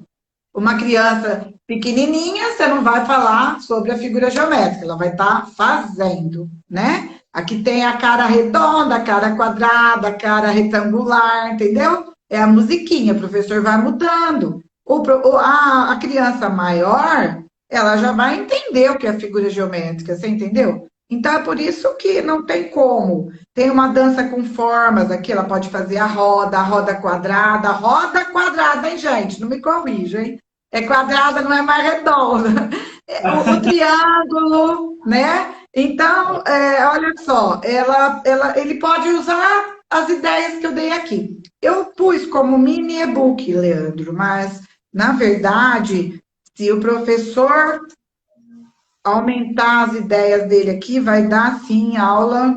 Uma criança pequenininha, você não vai falar sobre a figura geométrica, ela vai estar fazendo, né? Aqui tem a cara redonda, a cara quadrada, a cara retangular, entendeu? É a musiquinha, o professor vai mudando. A criança maior, ela já vai entender o que é figura geométrica, você entendeu? Então é por isso que não tem como. Tem uma dança com formas aqui, ela pode fazer a roda quadrada, hein, gente? Não me corrija, hein? É quadrada, não é mais redonda. O triângulo, né? Então, olha só, ele pode usar as ideias que eu dei aqui. Eu pus como mini e-book, Leandro, mas, na verdade, se o professor aumentar as ideias dele aqui, vai dar, sim, aula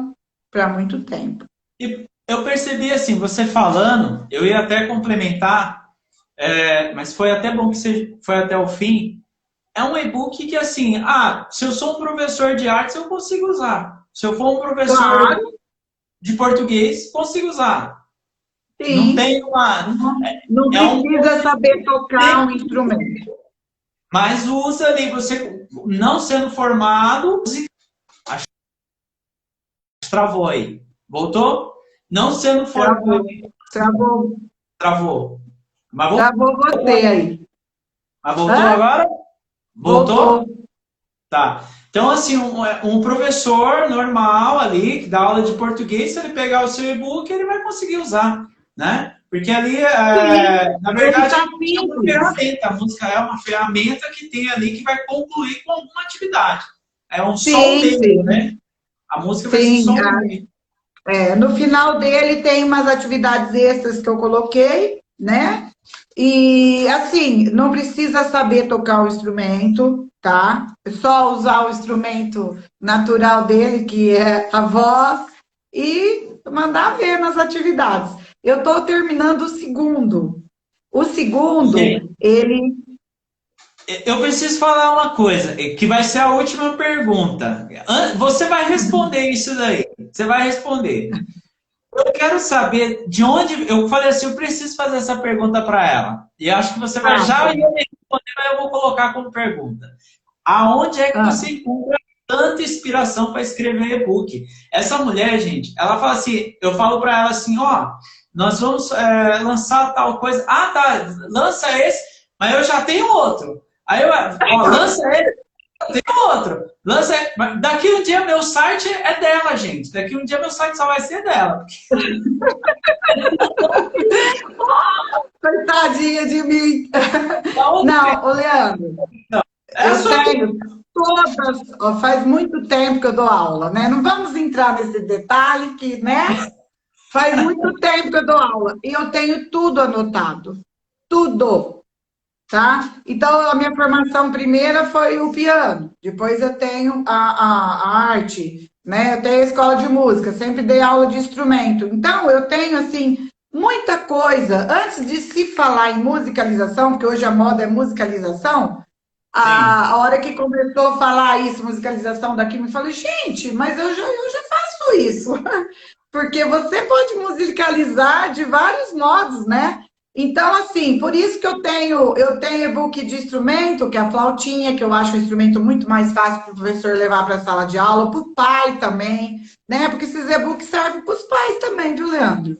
para muito tempo. E eu percebi assim, você falando, eu ia até complementar, mas foi até bom que você foi até o fim. É um e-book que assim, se eu sou um professor de artes, eu consigo usar. Se eu for um professor Claro, de português, consigo usar. Não sim. tem uma. Não É um precisa saber tocar um conceito, instrumento. mas usa ali, você não sendo formado, acho que travou aí. Voltou? Não sendo formado, Travou, travou, travou. Mas voltou, travou você aí. mas voltou Hã? agora? Voltou? Voltou. Tá. Então, assim, um professor normal ali, que dá aula de português, se ele pegar o seu e-book, ele vai conseguir usar, né? Porque ali, Sim, na ele verdade, a está música é uma simples. ferramenta. A música é uma ferramenta que tem ali que vai concluir com alguma atividade. É só um Sim, meio, sim, né? A música vai ser sim. só um meio. No final dele tem umas atividades extras que eu coloquei, né? E assim, não precisa saber tocar o instrumento, tá? É só usar o instrumento natural dele, que é a voz, e mandar ver nas atividades. Eu estou terminando o segundo. O segundo, Gente, ele. eu preciso falar uma coisa, que vai ser a última pergunta. Você vai responder isso daí. Você vai responder. Eu quero saber de onde. Eu falei assim, eu preciso fazer essa pergunta para ela. E acho que você vai Passa. já ir me responder, mas eu vou colocar como pergunta. Aonde é que Ah, você encontra tanta inspiração para escrever e-book? Essa mulher, gente, ela fala assim, eu falo para ela assim, ó, nós vamos lançar tal coisa. Ah, tá, lança esse, mas eu já tenho outro. Aí eu, ó, lança esse, eu tenho outro. Lança, daqui um dia meu site é dela, gente. Daqui um dia meu site só vai ser dela. coitadinha de mim. Da onde vem? Não, ô Leandro. É a Eu sua tenho todas, ó, faz muito tempo que eu dou aula, né? Não vamos entrar nesse detalhe que, né? Faz muito tempo que eu dou aula e eu tenho tudo anotado, tudo, tá? Então, a minha formação primeira foi o piano, depois eu tenho a arte, né? Eu tenho a escola de música, sempre dei aula de instrumento. Então, eu tenho, assim, muita coisa. Antes de se falar em musicalização, porque hoje a moda é musicalização, Sim. a hora que começou a falar isso, musicalização daqui, me falei, gente, mas eu já faço isso. Porque você pode musicalizar de vários modos, né? Então, assim, por isso que eu tenho e-book de instrumento, que é a flautinha, que eu acho um instrumento muito mais fácil para o professor levar para a sala de aula, para o pai também, né? Porque esses e-books servem para os pais também, viu, Leandro? Com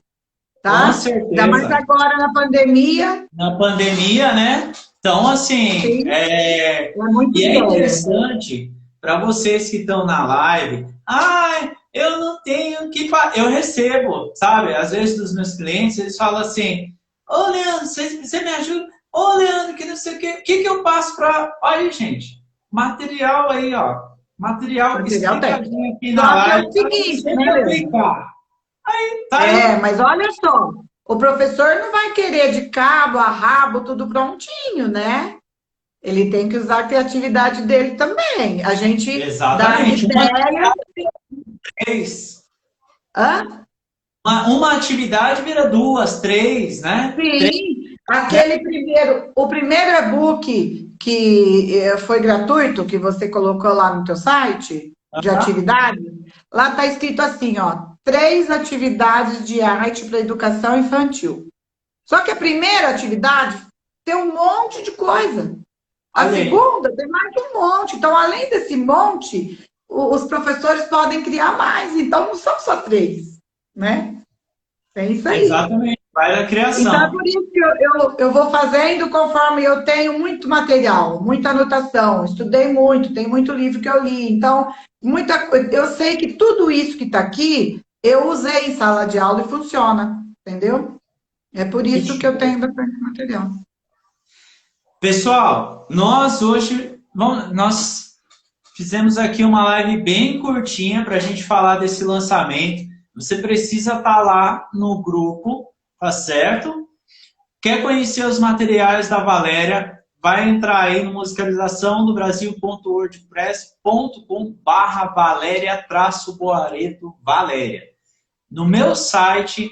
Tá? Ainda mais certeza. agora na pandemia, Na pandemia, né? Então, assim, Sim, é muito e é bom. interessante para vocês que estão na live. Ah, eu não tenho que. Eu recebo, sabe? Às vezes dos meus clientes, eles falam assim: Ô, Leandro, você me ajuda? Ô, Leandro, que não sei o que eu passo para. Olha, gente, material aí, ó. Material Material tem. explicadinho aqui na Só que é live o para seguinte, você né, Leandro? aplicar. Tá É, aí. mas olha só, o professor não vai querer de cabo a rabo tudo prontinho, né? Ele tem que usar a criatividade dele também. A gente dá as Exatamente. Uma ideias. vez. Hã? Uma atividade vira duas, três, né? Sim, aquele primeiro, o primeiro e-book que foi gratuito, que você colocou lá no teu site de Tá? atividade, lá está escrito assim, ó, 3 atividades de arte para educação infantil. Só que a primeira atividade tem um monte de coisa. A Olha aí. segunda tem mais um monte. Então, além desse monte, os professores podem criar mais. Então, não são só 3, né? É isso aí. Exatamente. Vai da Então, é criação. por isso que eu vou fazendo conforme eu tenho muito material, muita anotação, estudei muito, tem muito livro que eu li. Então, eu sei que tudo isso que está aqui, eu usei em sala de aula e funciona, entendeu? É por Que isso que eu show. tenho bastante material. Pessoal, nós hoje nós fizemos aqui uma live bem curtinha para a gente falar desse lançamento. Você precisa estar lá no grupo, tá certo? Quer conhecer os materiais da Valéria? Vai entrar aí no musicalização do Brasil.wordpress.com/barra Valéria-Boareto Valéria. No meu site,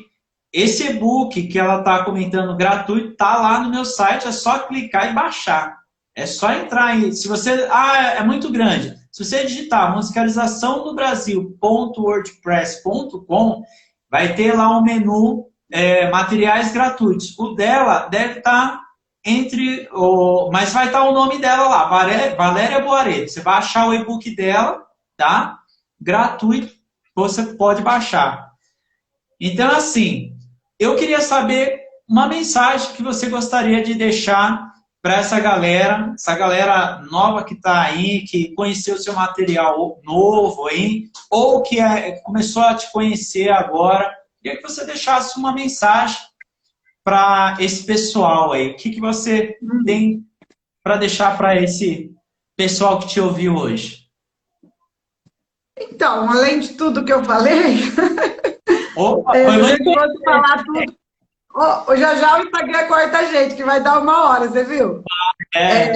esse e-book que ela está comentando gratuito, está lá no meu site, é só clicar e baixar. É só entrar aí. Se você. Ah, é muito grande. Se você digitar musicalização do Brasil.wordpress.com, vai ter lá um menu materiais gratuitos. O dela deve estar entre. Mas vai estar o nome dela lá, Valéria Boaredo. Você vai achar o e-book dela, tá? Gratuito, você pode baixar. Então, assim, eu queria saber uma mensagem que você gostaria de deixar para essa galera nova que está aí, que conheceu o seu material novo aí, ou que começou a te conhecer agora. Queria que você deixasse uma mensagem para esse pessoal aí. O que você tem para deixar para esse pessoal que te ouviu hoje? Então, além de tudo que eu falei, Opa, foi se a muito gente bem. fosse falar tudo. Já já o Instagram corta a gente, que vai dar 1 hora, você viu? É,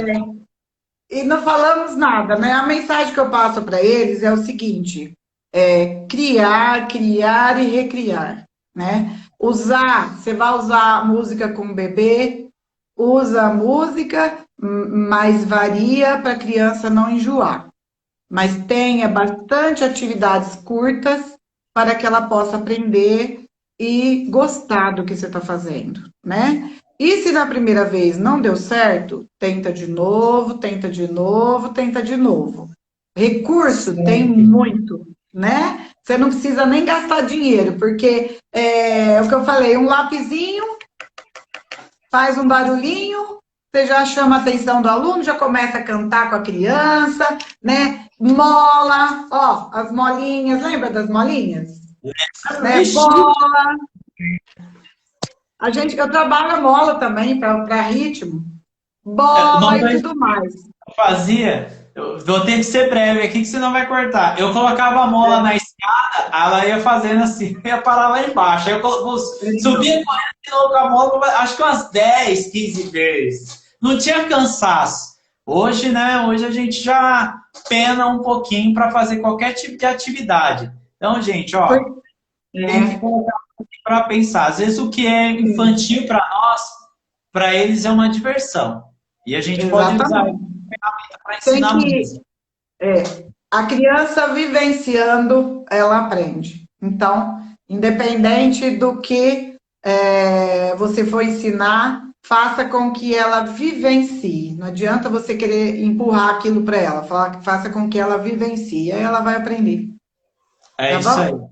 E não falamos nada, né? A mensagem que eu passo para eles é o seguinte: criar, criar e recriar, né? Você vai usar música com o bebê, usa a música, mas varia para a criança não enjoar. Mas tenha bastante atividades curtas para que ela possa aprender e gostar do que você está fazendo, né? E se na primeira vez não deu certo, tenta de novo, tenta de novo, tenta de novo. Recurso tem muito, né? Você não precisa nem gastar dinheiro, porque é o que eu falei, um lapisinho faz um barulhinho, você já chama a atenção do aluno, já começa a cantar com a criança, né? Mola, ó, as molinhas, lembra das molinhas? Né? Vixe, Eu trabalho a mola também para ritmo, bola uma e coisa tudo mais. fazia, eu vou ter que ser breve aqui que você não vai cortar. Eu colocava a mola na escada, ela ia fazendo assim, ia parar lá embaixo. Aí subia correndo de novo com a mola, acho que umas 10, 15 vezes. Não tinha cansaço. Hoje, né? Hoje a gente já pena um pouquinho para fazer qualquer tipo de atividade. Então, gente, ó, tem que É, colocar para pensar. Às vezes o que é infantil para nós, para eles é uma diversão. E a gente pode usar exatamente. para Tem ensinar que música. a criança vivenciando, ela aprende. Então, independente do que você for ensinar, faça com que ela vivencie. Não adianta você querer empurrar aquilo para ela, faça com que ela vivencie, aí ela vai aprender. É Tá isso aí. bom?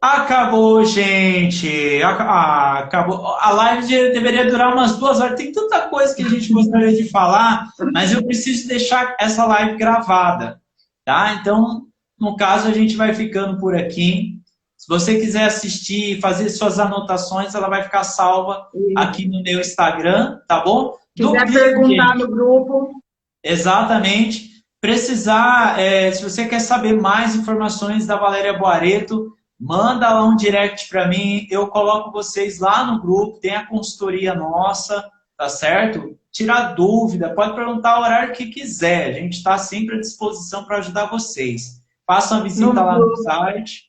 Acabou, gente. Acabou. A live deveria durar umas 2 horas. Tem tanta coisa que a gente gostaria de falar, mas eu preciso deixar essa live gravada, tá? Então, no caso, a gente vai ficando por aqui. Se você quiser assistir, fazer suas anotações, ela vai ficar salva aqui no meu Instagram, tá bom? Quiser perguntar no grupo. Exatamente. Precisar, se você quer saber mais informações da Valéria Boareto, manda lá um direct para mim, eu coloco vocês lá no grupo, tem a consultoria nossa, tá certo? Tirar dúvida, pode perguntar o horário que quiser, a gente está sempre à disposição para ajudar vocês. Faça uma visita lá no site.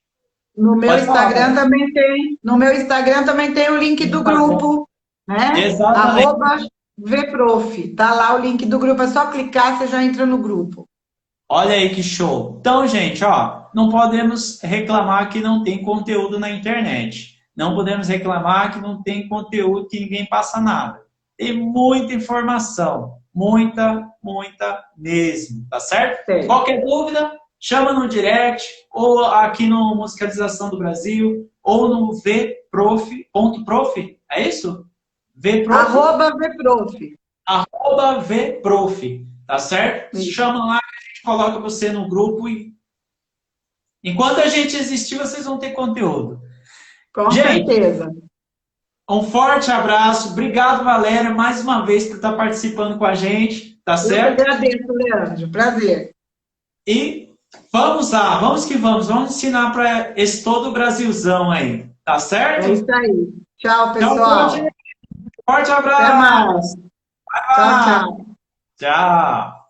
No meu Instagram também tem, no meu Instagram também tem o link do grupo, né? Exatamente. @vprof, tá lá o link do grupo, é só clicar, você já entra no grupo. Olha aí que show. Então, gente, ó, não podemos reclamar que não tem conteúdo na internet. Não podemos reclamar que não tem conteúdo, que ninguém passa nada. Tem muita informação. Muita, muita mesmo, tá certo? Sim. Qualquer dúvida, chama no direct, ou aqui no Musicalização do Brasil, ou no vprof.prof, é isso? Vprof. @vprof. @vprof, tá certo? Sim. Chama lá, coloca você no grupo e enquanto a gente existir, vocês vão ter conteúdo. Com certeza. Um forte abraço. Obrigado, Valéria, mais uma vez por estar participando com a gente, tá certo? Eu agradeço, Leandro. Prazer. E vamos lá, vamos que vamos. Vamos ensinar para esse todo o Brasilzão aí, tá certo? É isso aí. Tchau, pessoal. Então, forte abraço. Até mais. Bye, bye. Tchau, tchau. Tchau.